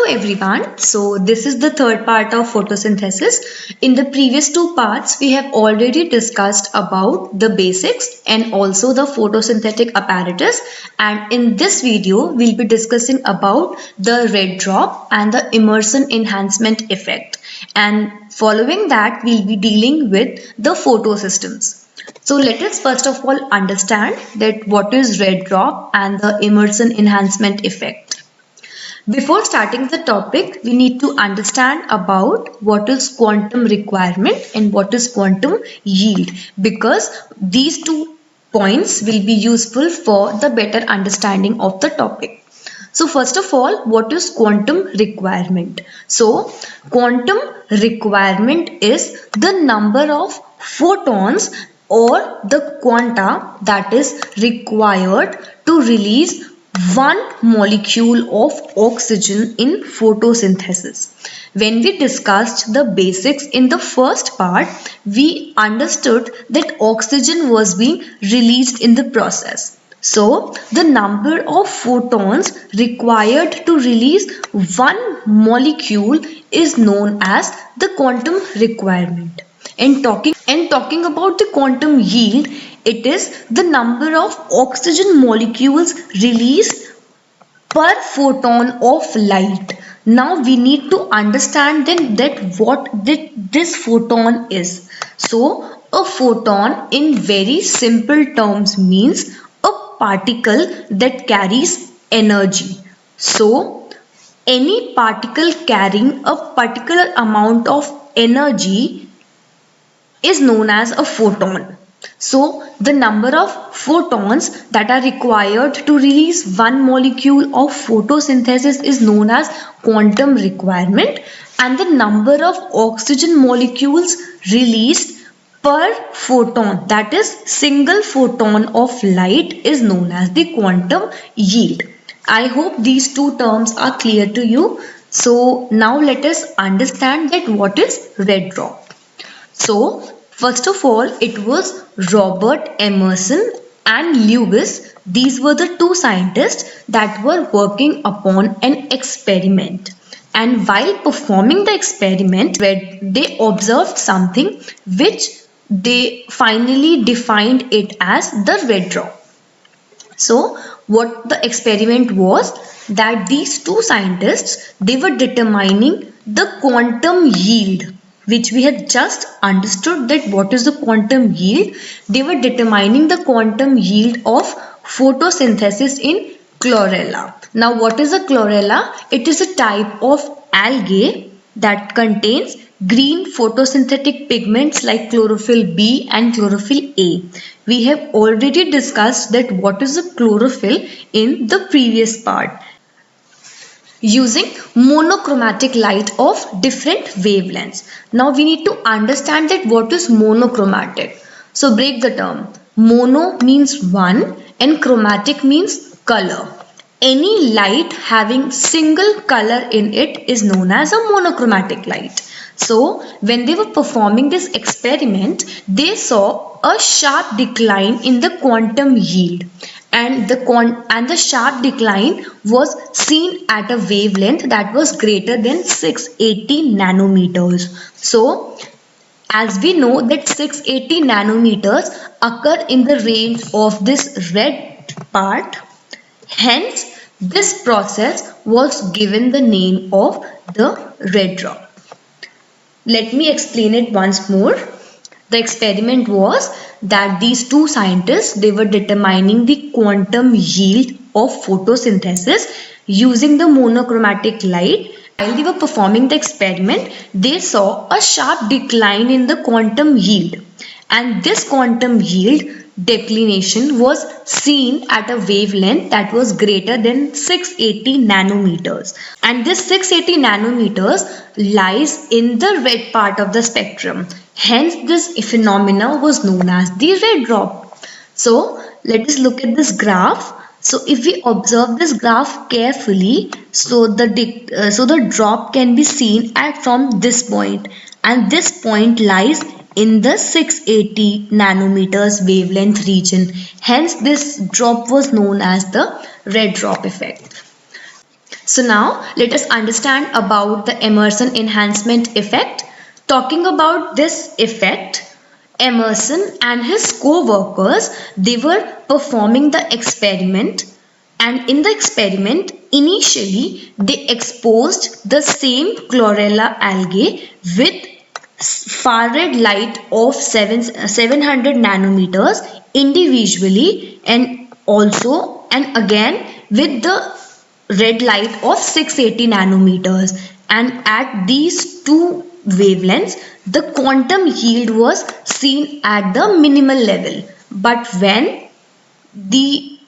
everyone. So this is the third part of photosynthesis. In the previous two parts, we have already discussed about the basics and also the photosynthetic apparatus. And in this video, we'll be discussing about the red drop and the immersion enhancement effect. And following that, we'll be dealing with the photosystems. So let us first of all understand that what is red drop and the immersion enhancement effect. Before starting the topic, we need to understand about what is quantum requirement and what is quantum yield, because these two points will be useful for the better understanding of the topic. So first of all, what is quantum requirement? So quantum requirement is the number of photons or the quanta that is required to release one molecule of oxygen in photosynthesis. When we discussed the basics in the first part, we understood that oxygen was being released in the process. So, the number of photons required to release one molecule is known as the quantum requirement. And talking about the quantum yield, it is the number of oxygen molecules released per photon of light. Now we need to understand then that what this photon is. So a photon in very simple terms means a particle that carries energy. So any particle carrying a particular amount of energy is known as a photon. So the number of photons that are required to release one molecule of photosynthesis is known as quantum requirement, and the number of oxygen molecules released per photon, that is single photon of light, is known as the quantum yield. I hope these two terms are clear to you. So now let us understand that what is red drop. So, first of all, it was Robert Emerson and Lewis. These were the two scientists that were working upon an experiment. And while performing the experiment, they observed something which they finally defined it as the red drop. So, what the experiment was, that these two scientists, they were determining the quantum yield, which we had just understood that what is the quantum yield. They were determining the quantum yield of photosynthesis in chlorella. Now what is a chlorella? It is a type of algae that contains green photosynthetic pigments like chlorophyll B and chlorophyll A. We have already discussed that what is a chlorophyll in the previous part, using monochromatic light of different wavelengths. Now we need to understand that what is monochromatic. So break the term. Mono means one and chromatic means color. Any light having single color in it is known as a monochromatic light. So when they were performing this experiment, they saw a sharp decline in the quantum yield, and the sharp decline was seen at a wavelength that was greater than 680 nanometers. So as we know that 680 nanometers occur in the range of this red part, hence this process was given the name of the red drop. Let me explain it once more. The experiment was that these two scientists, they were determining the quantum yield of photosynthesis using the monochromatic light. While they were performing the experiment, they saw a sharp decline in the quantum yield, and this quantum yield declination was seen at a wavelength that was greater than 680 nanometers, and this 680 nanometers lies in the red part of the spectrum. Hence this phenomena was known as the red drop. So let us look at this graph. So if we observe this graph carefully, so the drop can be seen from this point, and this point lies in the 680 nanometers wavelength region. Hence this drop was known as the red drop effect. So now let us understand about the Emerson enhancement effect. Talking about this effect, Emerson and his co-workers, they were performing the experiment, and in the experiment initially they exposed the same chlorella algae with far red light of 700 nanometers individually, and also and again with the red light of 680 nanometers, and at these two wavelengths the quantum yield was seen at the minimal level. But when the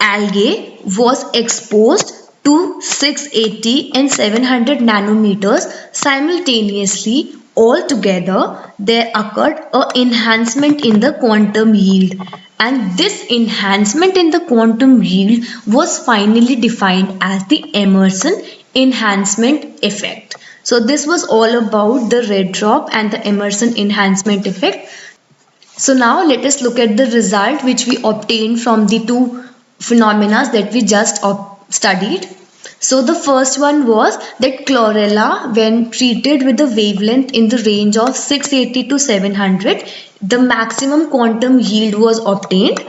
algae was exposed to 680 and 700 nanometers simultaneously, altogether there occurred a enhancement in the quantum yield, and this enhancement in the quantum yield was finally defined as the Emerson enhancement effect. So this was all about the red drop and the Emerson enhancement effect. So now let us look at the result which we obtained from the two phenomena that we just studied. So the first one was that chlorella, when treated with a wavelength in the range of 680 to 700, the maximum quantum yield was obtained.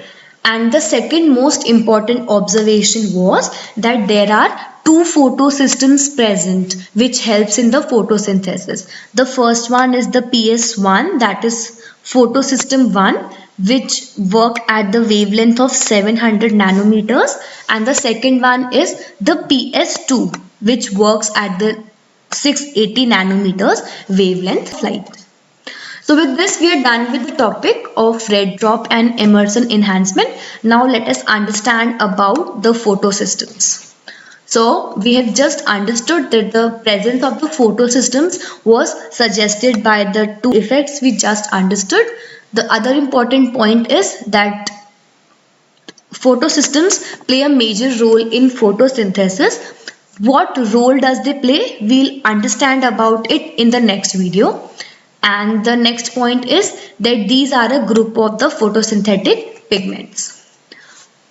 And the second most important observation was that there are two photosystems present which helps in the photosynthesis. The first one is the PS1, that is photosystem 1, which work at the wavelength of 700 nanometers, and the second one is the PS2, which works at the 680 nanometers wavelength of light. So with this we are done with the topic of red drop and Emerson enhancement. Now let us understand about the photosystems. So we have just understood that the presence of the photosystems was suggested by the two effects we just understood. The other important point is that photosystems play a major role in photosynthesis. What role does they play? We'll understand about it in the next video. And the next point is that these are a group of the photosynthetic pigments.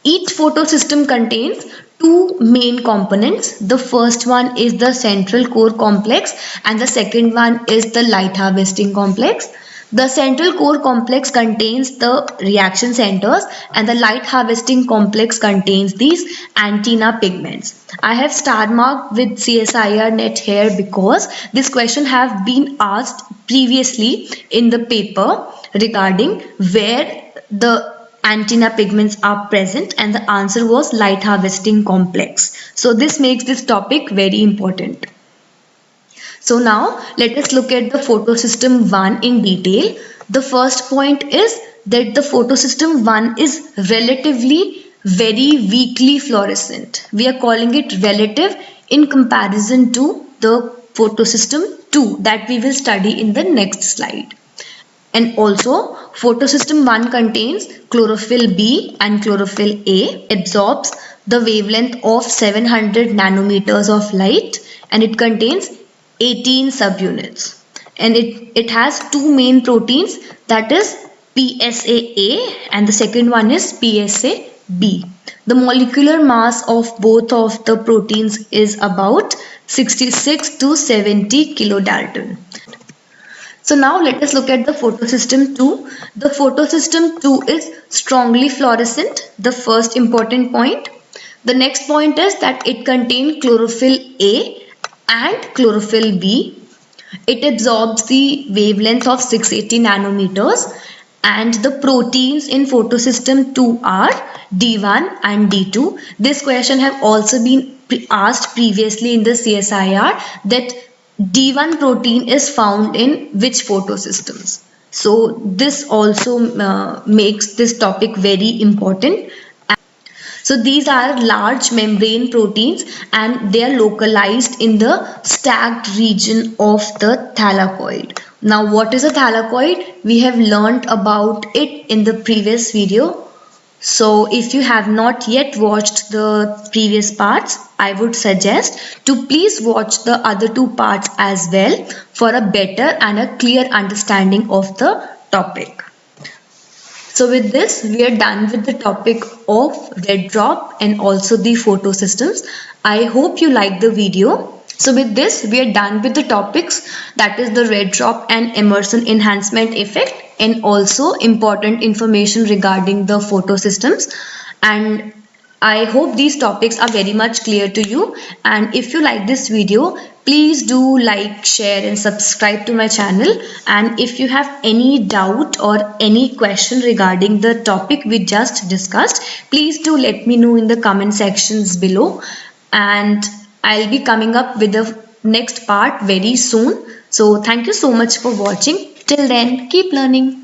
Each photosystem contains two main components. The first one is the central core complex and the second one is the light harvesting complex. The central core complex contains the reaction centers and the light harvesting complex contains these antenna pigments. I have star marked with CSIR net here because this question have been asked previously in the paper regarding where the antenna pigments are present, and the answer was light harvesting complex. So this makes this topic very important. So now let us look at the photosystem 1 in detail. The first point is that the photosystem 1 is relatively very weakly fluorescent. We are calling it relative in comparison to the photosystem 2 that we will study in the next slide. And also photosystem 1 contains chlorophyll B and chlorophyll A, absorbs the wavelength of 700 nanometers of light, and it contains 18 subunits, and it has two main proteins, that is PSA-A and the second one is PSA-B. The molecular mass of both of the proteins is about 66 to 70 kilodalton. So now let us look at the photosystem 2. The photosystem 2 is strongly fluorescent, the first important point. The next point is that it contains chlorophyll A and chlorophyll B. It absorbs the wavelength of 680 nanometers, and the proteins in photosystem 2 are D1 and D2. This question have also been asked previously in the CSIR, that D1 protein is found in which photosystems. So this also makes this topic very important. So these are large membrane proteins and they are localized in the stacked region of the thylakoid. Now what is a thylakoid? We have learnt about it in the previous video. So if you have not yet watched the previous parts, I would suggest to please watch the other two parts as well for a better and a clear understanding of the topic. So with this, we are done with the topic of red drop and also the photo systems. I hope you liked the video. So with this, we are done with the topics, that is the red drop and immersion enhancement effect, and also important information regarding the photo systems. And I hope these topics are very much clear to you. And if you like this video, please do like, share and subscribe to my channel. And if you have any doubt or any question regarding the topic we just discussed, please do let me know in the comment sections below. And I'll be coming up with the next part very soon. So thank you so much for watching. Till then, keep learning.